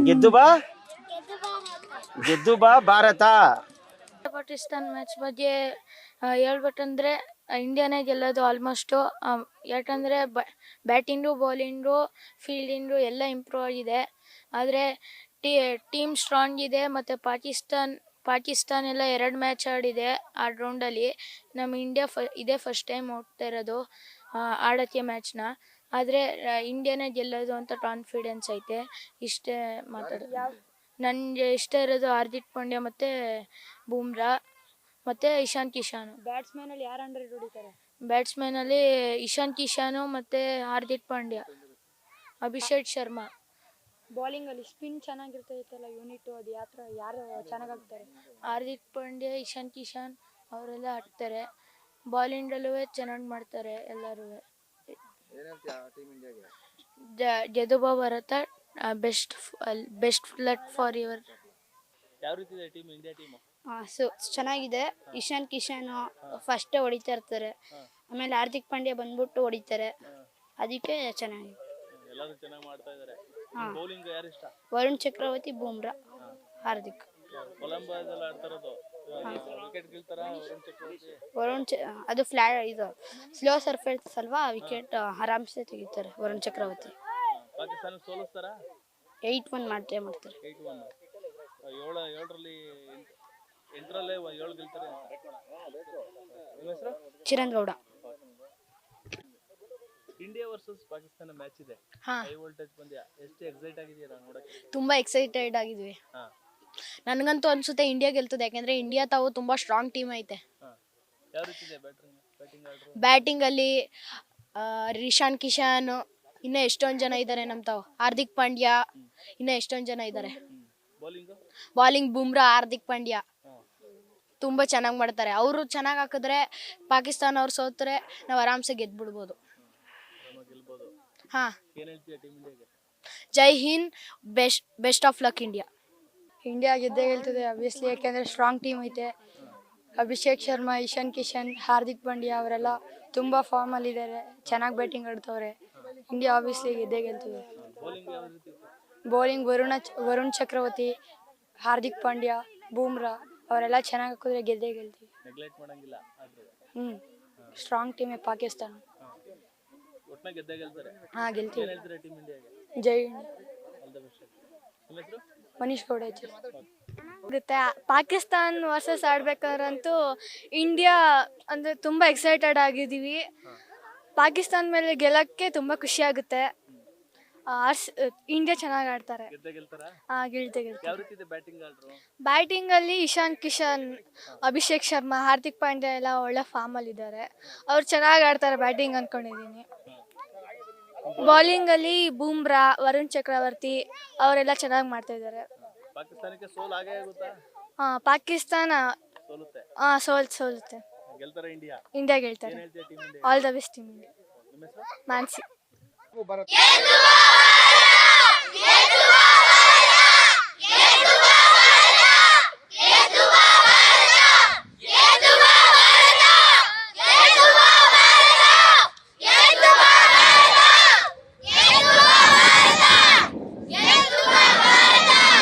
ಗೆದ್ದು ಬಾ ಗೆದ್ದು ಬಾ ಭಾರತ. ಪಾಕಿಸ್ತಾನ್ ಮ್ಯಾಚ್ ಬಗ್ಗೆ ಹೇಳ್ಬೇಕಂದ್ರೆ ಇಂಡಿಯಾನೇ ಗೆಲ್ಲೋದು ಆಲ್ಮೋಸ್ಟು. ಯಾಕಂದರೆ ಬ್ಯಾಟಿಂಗು ಬೌಲಿಂಗು ಫೀಲ್ಡಿಂಗು ಎಲ್ಲ ಇಂಪ್ರೂವ್ ಆಗಿದೆ. ಆದರೆ ಟೀಮ್ ಸ್ಟ್ರಾಂಗ್ ಇದೆ. ಮತ್ತು ಪಾಕಿಸ್ತಾನ್ ಎಲ್ಲ 2 ಮ್ಯಾಚ್ ಆಡಿದೆ ಆ ರೌಂಡಲ್ಲಿ. ನಮ್ಮ ಇಂಡಿಯಾ ಇದೇ ಫಸ್ಟ್ ಟೈಮ್ ಹೋಗ್ತಾ ಇರೋದು ಆಡೋಕ್ಕೆ ಮ್ಯಾಚ್ನ. ಆದರೆ ಇಂಡಿಯಾನೇ ಗೆಲ್ಲೋದು ಅಂತ ಕಾನ್ಫಿಡೆನ್ಸ್ ಐತೆ. ಇಷ್ಟೇ ಮಾತಾಡೋದು. ನನಗೆ ಇಷ್ಟ ಇರೋದು ಹಾರ್ದಿಕ್ ಪಾಂಡ್ಯ ಮತ್ತು ಬೂಮ್ರಾ ಮತ್ತು ಇಶಾನ್ ಕಿಶಾನ್. ಬ್ಯಾಟ್ಸ್ಮನಲ್ಲಿ ಯಾರು ಅಂಡರ್ ಹೊಡಿತಾರೆ? ಬ್ಯಾಟ್ಸ್ಮನಲ್ಲಿ ಇಶಾನ್ ಕಿಶಾನು ಮತ್ತು ಹಾರ್ದಿಕ್ ಪಾಂಡ್ಯ, ಅಭಿಷೇಕ್ ಶರ್ಮಾ. ಬೌಲಿಂಗಲ್ಲಿ ಸ್ಪಿನ್ ಚೆನ್ನಾಗಿರ್ತೈತಲ್ಲ ಯೂನಿಟು, ಅದು ಯಾರು ಚೆನ್ನಾಗಿ ಆಗ್ತಾರೆ? ಹಾರ್ದಿಕ್ ಪಾಂಡ್ಯ, ಇಶಾನ್ ಕಿಶಾನ್ ಅವರೆಲ್ಲ ಆಡ್ತಾರೆ. ಬೌಲಿಂಗಲ್ಲೂ ಚೆನ್ನಾಗಿ ಮಾಡ್ತಾರೆ ಎಲ್ಲರೂ. ಗೆದುಬಾ Bharat. Best luck for your. ಯಾವ ರೀತಿ ಇದೆ ಟೀಮ್, ಇಂಡಿಯಾ ಟೀಮು? ಚೆನ್ನಾಗಿದೆ. ಇಶಾನ್ ಕಿಶಾನ್ ಫಸ್ಟ್ ಹೊಡಿತಾ ಇರ್ತಾರೆ, ಆಮೇಲೆ ಹಾರ್ದಿಕ್ ಪಾಂಡ್ಯ ಬಂದ್ಬಿಟ್ಟು ಹೊಡಿತಾರೆ. ಅದಕ್ಕೆ ಚೆನ್ನಾಗಿದೆ. ಎಲ್ಲರೂ ಚೆನ್ನಾಗಿ ಮಾಡ್ತಾ ಇದ್ದಾರೆ. ಬೌಲಿಂಗ್ ಯಾರು ಇಷ್ಟ? ವರುಣ್ ಚಕ್ರವರ್ತಿ, ಬೂಮ್ರಾ, ಹಾರ್ದಿಕ್. ಕೊಲಂಬೋದಲ್ಲಿ ಆಡ್ತಾ ಇರೋದು ವಿಕೆಟ್ ಗೆಲ್ತಾರ ಅದು ಇದು ಸ್ಲೋ ಸರ್ಫೇಸ್ ಅಲ್ವಾ, ವಿಕೆಟ್ ಆರಾಮ್ಸೆ ತೆಗಿತಾರೆ ವರುಣ್ ಚಕ್ರವರ್ತಿ. ಪಾಕಿಸ್ತಾನ ಸೋಲಿಸ್ತಾರ? 8-1 ಮಾಡ್ತಾರೆ. 8-1. 7ರಲ್ಲಿ 8ರಲ್ಲೇ 7 ಗೆಲ್ತಾರೆ. ನಿಮ್ಮ ಹೆಸರು? Chiran Gowda. India versus Pakistan match ಇದೆ, ಹೈ ವೋಲ್ಟೇಜ್ ಪಂದ್ಯ. ಎಷ್ಟು ಎಕ್ಸೈಟ್ ಆಗಿದ್ದೀರಾ ನೋಡಕ್ಕೆ? ತುಂಬ ಎಕ್ಸೈಟೆಡ್ ಆಗಿದ್ವಿ. ನನಗಂತೂ ಅನಿಸುತ್ತೆ ಇಂಡಿಯಾ ಗೆಲ್ತದೆ. ಯಾಕೆಂದರೆ ಇಂಡಿಯಾ ತಾವು ತುಂಬ ಸ್ಟ್ರಾಂಗ್ ಟೀಮ್ ಐತೆ. ಯಾವ ರೀತಿ ಇದೆ ಬ್ಯಾಟಿಂಗ್? ಬ್ಯಾಟಿಂಗಲ್ಲಿ ಇಶಾನ್ ಕಿಶಾನ್, ಇನ್ನೂ ಎಷ್ಟೊಂದು ಜನ ಇದ್ದಾರೆ ನಮ್ಮ ತಾವು. ಹಾರ್ದಿಕ್ ಪಾಂಡ್ಯ, ಇನ್ನೂ ಎಷ್ಟೊಂದು ಜನ ಇದ್ದಾರೆ. ಬೌಲಿಂಗ್ ಬೂಮ್ರಾ, ಹಾರ್ದಿಕ್ ಪಾಂಡ್ಯ ತುಂಬ ಚೆನ್ನಾಗಿ ಮಾಡ್ತಾರೆ. ಅವರು ಚೆನ್ನಾಗಿ ಹಾಕಿದ್ರೆ ಪಾಕಿಸ್ತಾನ ಅವ್ರು ಸೋತ್ರೆ ನಾವು ಆರಾಮ್ಸೆ ಗೆದ್ಬಿಡ್ಬೋದು. ಹಾಂ, Jai Hind. Best of luck India. India ಗೆದ್ದೇ ಗೆಲ್ತದೆ ಅಬ್ವಿಯಸ್ಲಿ, ಯಾಕೆಂದರೆ ಸ್ಟ್ರಾಂಗ್ ಟೀಮ್ ಐತೆ. ಅಭಿಷೇಕ್ ಶರ್ಮಾ, ಇಶಾನ್ ಕಿಶನ್, ಹಾರ್ದಿಕ್ ಪಾಂಡ್ಯ ಅವರೆಲ್ಲ ತುಂಬ ಫಾರ್ಮಲ್ಲಿದ್ದಾರೆ, ಚೆನ್ನಾಗಿ ಬ್ಯಾಟಿಂಗ್ ಆಡ್ತವ್ರೆ. ಇಂಡಿಯಾ ಆಬ್ವಿಯಸ್ಲಿ ಗೆದ್ದೇ ಗೆಲ್ತದೆ. ಬೌಲಿಂಗ್ ವರುಣ್ ಚಕ್ರವರ್ತಿ, ಹಾರ್ದಿಕ್ ಪಾಂಡ್ಯ, ಬೂಮ್ರಾ ಅವರೆಲ್ಲ ಚೆನ್ನಾಗಿ ಹಾಕಿದ್ರೆ ಗೆದ್ದೇ ಗೆಲ್ತೀವಿ. ಸ್ಟ್ರಾಂಗ್ ಟೀಮೇ ಪಾಕಿಸ್ತಾನ. ಹಾಂ, ಗೆಲ್ತೀವಿ. ಜೈ ಹಿಂದ್. ಮನೀಶ್ ಗೌಡ. ಆಗುತ್ತೆ. ಪಾಕಿಸ್ತಾನ್ ವರ್ಸಸ್ ಆಡ್ಬೇಕಾದ್ರಂತೂ ಇಂಡಿಯಾ ಅಂದರೆ ತುಂಬ ಎಕ್ಸೈಟೆಡ್ ಆಗಿದ್ದೀವಿ. ಪಾಕಿಸ್ತಾನ ಮೇಲೆ ಗೆಲ್ಲಕ್ಕೆ ತುಂಬ ಖುಷಿ ಆಗುತ್ತೆ. ಇಂಡಿಯಾ ಚೆನ್ನಾಗಿ ಆಡ್ತಾರೆ. ಹಾಂ, ಗೆಲ್ತೀವಿ. ಬ್ಯಾಟಿಂಗಲ್ಲಿ ಇಶಾನ್ ಕಿಶನ್, ಅಭಿಷೇಕ್ ಶರ್ಮಾ, ಹಾರ್ದಿಕ್ ಪಾಂಡ್ಯ ಎಲ್ಲ ಒಳ್ಳೆ ಫಾರ್ಮಲ್ಲಿದ್ದಾರೆ. ಅವ್ರು ಚೆನ್ನಾಗಿ ಆಡ್ತಾರೆ ಬ್ಯಾಟಿಂಗ್ ಅಂದ್ಕೊಂಡಿದ್ದೀನಿ. ಬೌಲಿಂಗಲ್ಲಿ ಬೂಮ್ರಾ, ವರುಣ್ ಚಕ್ರವರ್ತಿ ಅವರೆಲ್ಲ ಚೆನ್ನಾಗಿ ಮಾಡ್ತಾ ಇದ್ದಾರೆ. ಪಾಕಿಸ್ತಾನ ಸೋಲುತ್ತೆ. ಇಂಡಿಯಾ ಗೆಲ್ತಾರೆ. All the best team India. ಮ್ಯಾನ್ಸಿ.